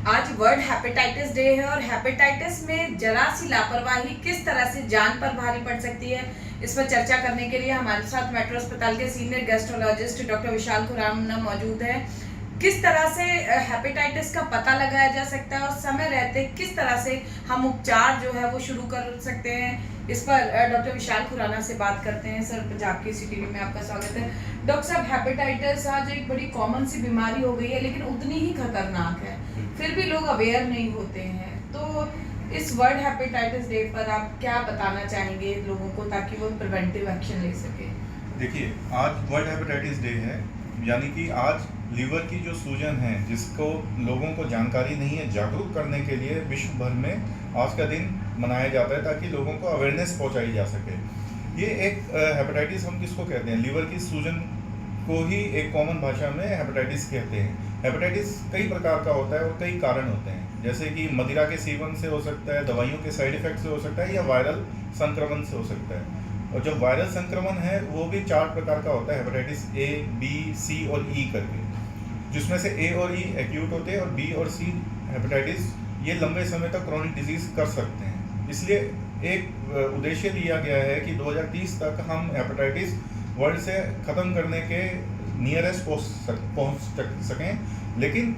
आज world hepatitis day है और हेपेटाइटिस में जरा सी लापरवाही किस तरह से जान पर भारी पड़ सकती है, इस पर चर्चा करने के लिए हमारे साथ मेट्रो अस्पताल के सीनियर गैस्ट्रोलॉजिस्ट डॉक्टर विशाल खुराना मौजूद है। किस तरह से हेपेटाइटिस का पता लगाया जा सकता है और समय रहते किस तरह से हम उपचार जो है वो शुरू कर सकते हैं, इस पर डॉक्टर विशाल खुराना से बात करते हैं। सर, पंजाब की सिटी में आपका स्वागत है। डॉक्टर साहब, हेपेटाइटिस आज एक बड़ी कॉमन सी बीमारी हो गई है, लेकिन उतनी ही खतरनाक है, फिर भी लोग अवेयर नहीं होते हैं। तो इस वर्ल्ड हेपेटाइटिस डे पर आप क्या बताना चाहेंगे लोगों को ताकि वो प्रिवेंटिव एक्शन ले सके? देखिए, आज वर्ल्ड हेपेटाइटिस डे है, यानी कि आज लीवर की जो सूजन है जिसको लोगों को जानकारी नहीं है, जागरूक करने के लिए विश्व भर में आज का दिन मनाया जाता है ताकि लोगों को अवेयरनेस पहुंचाई जा सके। ये एक हेपेटाइटिस हम किसको कहते हैं? लीवर की सूजन को ही एक कॉमन भाषा में हेपेटाइटिस कहते हैं। हेपेटाइटिस कई प्रकार का होता है और कई कारण होते हैं, जैसे कि मदिरा के सेवन से हो सकता है, दवाइयों के साइड इफेक्ट से हो सकता है, या वायरल संक्रमण से हो सकता है। और जो वायरल संक्रमण है वो भी 4 प्रकार का होता है, हेपेटाइटिस ए, बी, सी और ई करके, जिसमें से ए और ई एक्यूट होते हैं और बी और सी हेपेटाइटिस ये लंबे समय तक क्रोनिक डिजीज कर सकते हैं। इसलिए एक उद्देश्य लिया गया है कि 2030 तक हम हेपेटाइटिस वर्ल्ड से ख़त्म करने के नियरेस्ट पहुँच सकें। लेकिन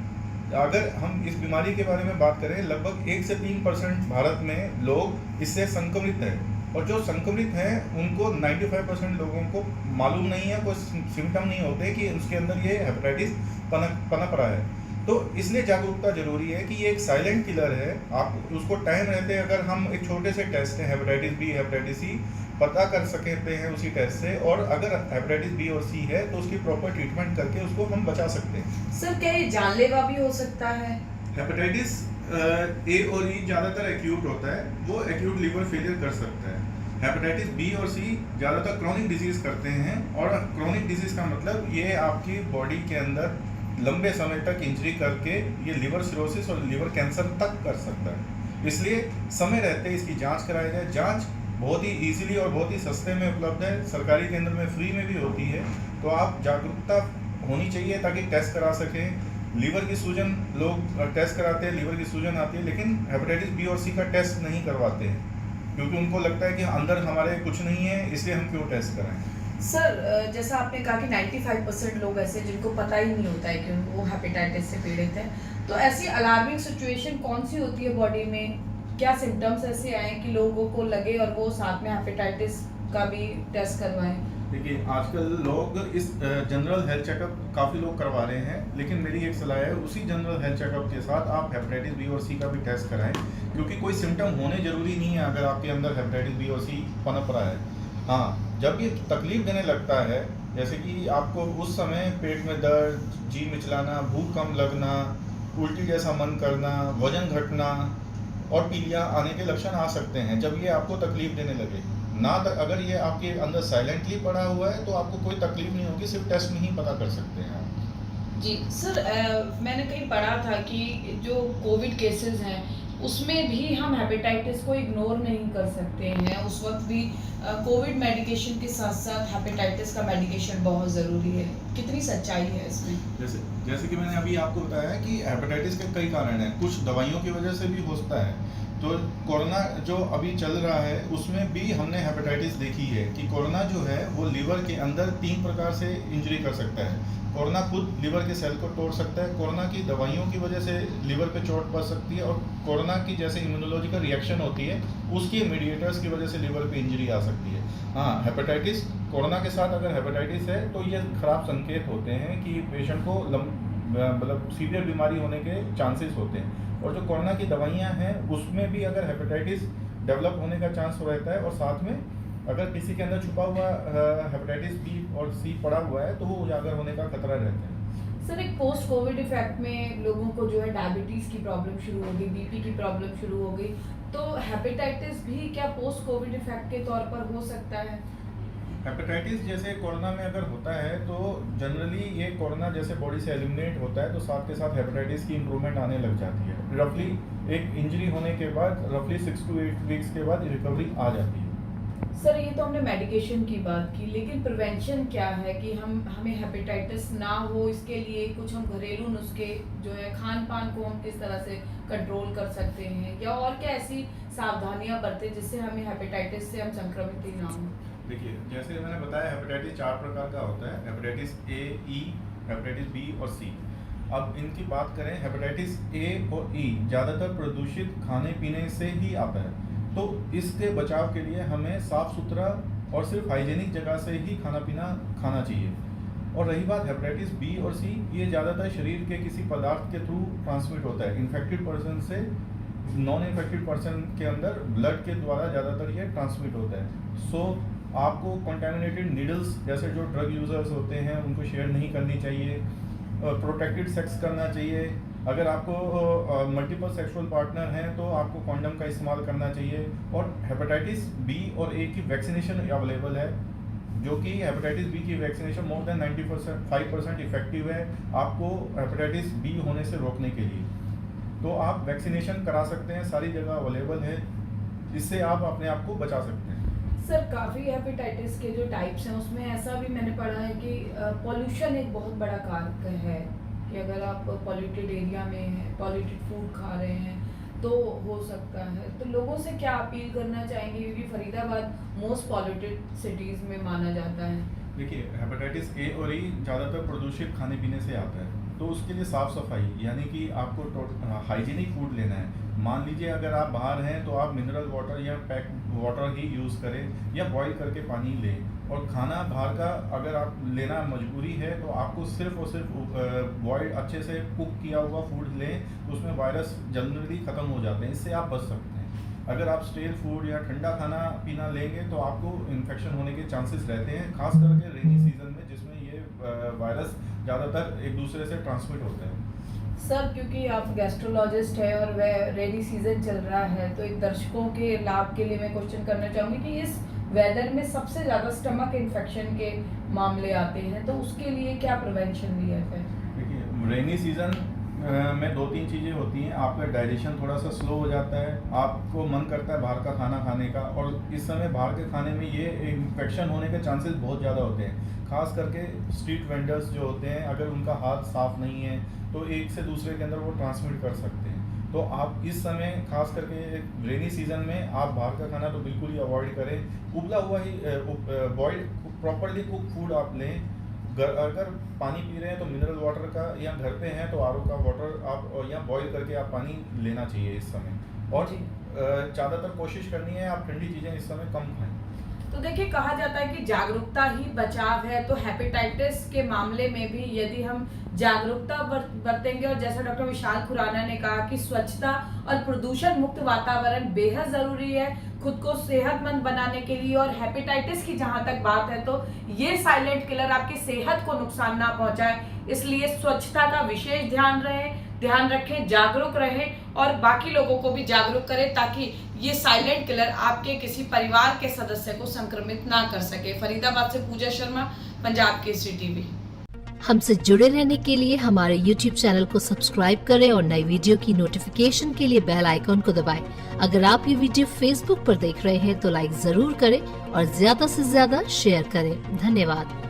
अगर हम इस बीमारी के बारे में बात करें, लगभग 1 से 3% भारत में लोग इससे संक्रमित हैं, और जो संक्रमित हैं उनको 95% लोगों को मालूम नहीं है, कोई सिम्टम नहीं होते कि उसके अंदर ये हेपेटाइटिस पनप रहा है। तो इसलिए जागरूकता जरूरी है कि ये एक साइलेंट किलर है। आप उसको टाइम रहते अगर हम एक छोटे से टेस्ट है, हेपेटाइटिस बी, हेपेटाइटिस सी, पता कर सकते हैं उसी टेस्ट से, और अगर हेपेटाइटिस बी और सी है तो उसकी प्रॉपर ट्रीटमेंट करके उसको हम बचा सकते हैं। सर, क्या ये जानलेवा भी हो सकता है? हेपेटाइटिस ए और ई ज़्यादातर एक्यूट होता है, वो एक्यूट लीवर फेलियर कर सकता है। हेपेटाइटिस बी और सी ज़्यादातर क्रोनिक डिजीज़ करते हैं, और क्रोनिक डिजीज़ का मतलब ये आपकी बॉडी के अंदर लंबे समय तक इंजरी करके ये लिवर सिरोसिस और लिवर कैंसर तक कर सकता है। इसलिए समय रहते इसकी जांच कराई जाए। जांच बहुत ही इजीली और बहुत ही सस्ते में उपलब्ध है, सरकारी केंद्र में फ्री में भी होती है। तो आप जागरूकता होनी चाहिए ताकि टेस्ट करा सकें। लीवर की सूजन लोग टेस्ट कराते हैं, लीवर की सूजन आती है, लेकिन हेपेटाइटिस बी और सी का टेस्ट नहीं करवाते हैं क्योंकि उनको लगता है कि अंदर हमारे कुछ नहीं है, इसलिए हम क्यों टेस्ट कराएं। सर, जैसा आपने कहा कि 95% लोग ऐसे जिनको पता ही नहीं होता है कि वो हेपेटाइटिस से पीड़ित हैं, तो ऐसी अलार्मिंग सिचुएशन कौन सी होती है बॉडी में? क्या सिम्टम्स ऐसे आए कि लोगों को लगे और वो साथ में हेपेटाइटिस का भी टेस्ट करवाएं? देखिए, आजकल लोग इस जनरल हेल्थ चेकअप काफ़ी लोग करवा रहे हैं, लेकिन मेरी एक सलाह है उसी जनरल हेल्थ चेकअप के साथ आप हेपेटाइटिस बी और सी का भी टेस्ट कराएं, क्योंकि कोई सिम्टम होने जरूरी नहीं है अगर आपके अंदर हेपेटाइटिस बी और सी पनप रहा है। हाँ, जब ये तकलीफ देने लगता है, जैसे कि आपको उस समय पेट में दर्द, जी मिचलाना, भूख कम लगना, उल्टी जैसा मन करना, वजन घटना और पीलिया आने के लक्षण आ सकते हैं जब ये आपको तकलीफ देने लगे। अगर ये आपके अंदर साइलेंटली पड़ा हुआ है तो आपको कोई तकलीफ नहीं होगी, सिर्फ टेस्ट में ही पता कर सकते हैं आप। जी सर, मैंने कहीं पढ़ा था कि जो कोविड केसेस हैं उसमें भी हम हेपेटाइटिस को इग्नोर नहीं कर सकते हैं। उस वक्त भी कोविड मेडिकेशन के साथ साथ हेपेटाइटिस का मेडिकेशन बहुत ज़रूरी है। कितनी सच्चाई है इसमें? जैसे जैसे कि मैंने अभी आपको बताया कि हेपेटाइटिस के कई कारण हैं, कुछ दवाइयों की वजह से भी होता है। तो कोरोना जो अभी चल रहा है उसमें भी हमने हेपेटाइटिस देखी है कि कोरोना जो है वो लीवर के अंदर 3 प्रकार से इंजरी कर सकता है। कोरोना खुद लीवर के सेल को तोड़ सकता है, कोरोना की दवाइयों की वजह से लीवर पे चोट पड़ सकती है, और कोरोना की जैसे इम्यूनोलॉजिकल रिएक्शन होती है उसकी मीडिएटर्स की वजह से लीवर पे इंजरी आ सकती है। हाँ, हेपेटाइटिस कोरोना के साथ अगर हेपेटाइटिस है तो ये खराब संकेत होते हैं कि पेशेंट को मतलब सीवियर बीमारी होने के चांसेस होते हैं। और जो कोरोना की दवाइयाँ हैं उसमें भी अगर हेपेटाइटिस डेवलप होने का चांस रहता है, और साथ में अगर किसी के अंदर छुपा हुआ हेपेटाइटिस बी और सी पड़ा हुआ है तो वो उजागर होने का खतरा रहता है। सर, एक पोस्ट कोविड इफेक्ट में लोगों को जो है डायबिटीज़ की प्रॉब्लम शुरू हो गई, बीपी की प्रॉब्लम शुरू हो गई, तो हेपेटाइटिस भी क्या पोस्ट कोविड इफेक्ट के तौर पर हो सकता है? हेपेटाइटिस जैसे कोरोना में अगर होता है तो जनरली ये कोरोना जैसे बॉडी से एलिमिनेट होता है तो साथ के साथ हेपेटाइटिस की इम्प्रूवमेंट आने लग जाती है। रफली एक इंजरी होने के बाद रफली 6 to 8 वीक्स के बाद रिकवरी आ जाती है। सर ये तो हमने मेडिकेशन की बात की, लेकिन प्रिवेंशन क्या है कि हमें हेपेटाइटिस ना हो, इसके लिए कुछ हम घरेलू नुस्खे जो है खान पान को हम किस तरह से कंट्रोल कर सकते हैं, या और क्या ऐसी सावधानियां बरतें जिससे हमें हेपेटाइटिस से हम संक्रमित ही ना हो? देखिए, जैसे मैंने बताया हेपेटाइटिस 4 प्रकार का होता है, hepatitis A, E, hepatitis B और सी। अब इनकी बात करें, हेपेटाइटिस ए और ई ज़्यादातर प्रदूषित खाने पीने से ही आता है, तो इसके बचाव के लिए हमें साफ़ सुथरा और सिर्फ हाइजीनिक जगह से ही खाना पीना खाना चाहिए। और रही बात हेपेटाइटिस बी और सी, ये ज़्यादातर शरीर के किसी पदार्थ के थ्रू ट्रांसमिट होता है, इन्फेक्टेड पर्सन से नॉन इन्फेक्टेड पर्सन के अंदर ब्लड के द्वारा ज़्यादातर ये ट्रांसमिट होता है। सो आपको कंटेमिनेटेड नीडल्स जैसे जो ड्रग यूज़र्स होते हैं उनको शेयर नहीं करनी चाहिए, प्रोटेक्टेड सेक्स करना चाहिए। अगर आपको मल्टीपल सेक्सुअल पार्टनर हैं तो आपको कॉन्डम का इस्तेमाल करना चाहिए। और हेपेटाइटिस बी और ए की वैक्सीनेशन अवेलेबल है, जो कि हेपेटाइटिस बी की वैक्सीनेशन मोर देन 95% इफेक्टिव है आपको हेपेटाइटिस बी होने से रोकने के लिए। तो आप वैक्सीनेशन करा सकते हैं, सारी जगह अवेलेबल है, इससे आप अपने आप को बचा सकते हैं। सर काफ़ी हेपेटाइटिस के जो टाइप्स हैं उसमें ऐसा भी मैंने पढ़ा है कि पॉल्यूशन एक बहुत बड़ा कारक है, कि अगर आप पॉल्यूटेड एरिया में हैं, पॉल्यूटेड फूड खा रहे हैं तो हो सकता है। तो लोगों से क्या अपील करना चाहेंगे, क्योंकि फरीदाबाद मोस्ट पॉल्यूटेड सिटीज़ में माना जाता है? देखिए, हेपेटाइटिस ए और ई ज़्यादातर प्रदूषित खाने पीने से आता है, तो उसके लिए साफ़ सफाई यानी कि आपको हाइजीनिक फूड लेना है। मान लीजिए अगर आप बाहर हैं तो आप मिनरल वाटर या पैक वाटर ही यूज़ करें या बॉईल करके पानी लें। और खाना बाहर का अगर आप लेना मजबूरी है तो आपको सिर्फ और सिर्फ बॉइल्ड अच्छे से कुक किया हुआ फूड लें, तो उसमें वायरस जल्दी ख़त्म हो जाते हैं, इससे आप बच सकते हैं। अगर आप स्टेल फूड या ठंडा खाना पीना लेंगे तो आपको इन्फेक्शन होने के चांसेस रहते हैं, खास करके रेनी सीजन में जिसमें ये वायरस ज़्यादातर एक दूसरे से ट्रांसमिट होते हैं। सर क्योंकि आप गैस्ट्रोलॉजिस्ट हैं और वह रेनी सीजन चल रहा है, तो एक दर्शकों के लाभ के लिए मैं क्वेश्चन करना चाहूँगी कि इस वेदर में सबसे ज़्यादा स्टमक इन्फेक्शन के मामले आते हैं, तो उसके लिए क्या प्रिवेंशन लिया है? देखिए, रेनी सीजन में 2-3 चीज़ें होती हैं। आपका डाइजेशन थोड़ा सा स्लो हो जाता है, आपको मन करता है बाहर का खाना खाने का, और इस समय बाहर के खाने में ये इन्फेक्शन होने के चांसेस बहुत ज़्यादा होते हैं। खास करके स्ट्रीट वेंडर्स जो होते हैं, अगर उनका हाथ साफ़ नहीं है तो एक से दूसरे के अंदर वो ट्रांसमिट कर सकते हैं। तो आप इस समय खास करके रेनी सीजन में आप बाहर का खाना तो बिल्कुल ही अवॉइड करें। उबला हुआ ही बॉइल्ड प्रॉपरली कुक फूड आप लें। अगर पानी पी रहे हैं तो मिनरल वाटर का, या घर पे हैं तो आरओ का वाटर आप या बॉईल करके आप पानी लेना चाहिए इस समय। और ज़्यादातर कोशिश करनी है आप ठंडी चीज़ें इस समय कम खाएं। तो देखिए, कहा जाता है कि जागरूकता ही बचाव है, तो हेपेटाइटिस के मामले में भी यदि हम जागरूकता बरतेंगे, और जैसा डॉक्टर विशाल खुराना ने कहा कि स्वच्छता और प्रदूषण मुक्त वातावरण बेहद जरूरी है खुद को सेहतमंद बनाने के लिए। और हेपेटाइटिस की जहां तक बात है तो ये साइलेंट किलर आपकी सेहत को नुकसान ना पहुंचाए, इसलिए स्वच्छता का विशेष ध्यान रखें, जागरूक रहें और बाकी लोगों को भी जागरूक करें, ताकि ये साइलेंट किलर आपके किसी परिवार के सदस्य को संक्रमित ना कर सके। फरीदाबाद से पूजा शर्मा, पंजाब केसरी टीवी। हमसे जुड़े रहने के लिए हमारे YouTube चैनल को सब्सक्राइब करें और नई वीडियो की नोटिफिकेशन के लिए बेल आइकॉन को दबाएं। अगर आप ये वीडियो Facebook पर देख रहे हैं तो लाइक जरूर करें और ज्यादा से ज्यादा शेयर करें। धन्यवाद।